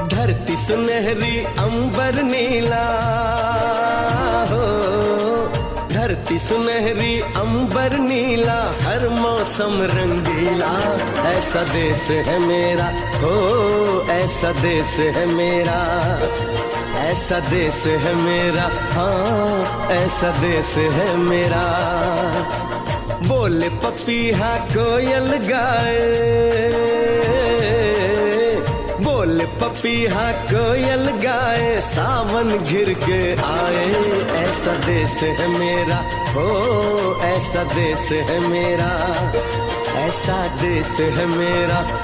धरती सुनहरी अंबर नीला हो, धरती सुनहरी अंबर नीला, हर मौसम रंगीला। ऐसा देश है मेरा हो, ऐसा देश है मेरा, ऐसा देश है मेरा, हाँ ऐसा देश है मेरा। बोले पपीहा कोयल गाए, बोले पपीहा कोयल गाए, सावन घिर के आए। ऐसा देश है मेरा हो, ऐसा देश है मेरा, ऐसा देश है मेरा,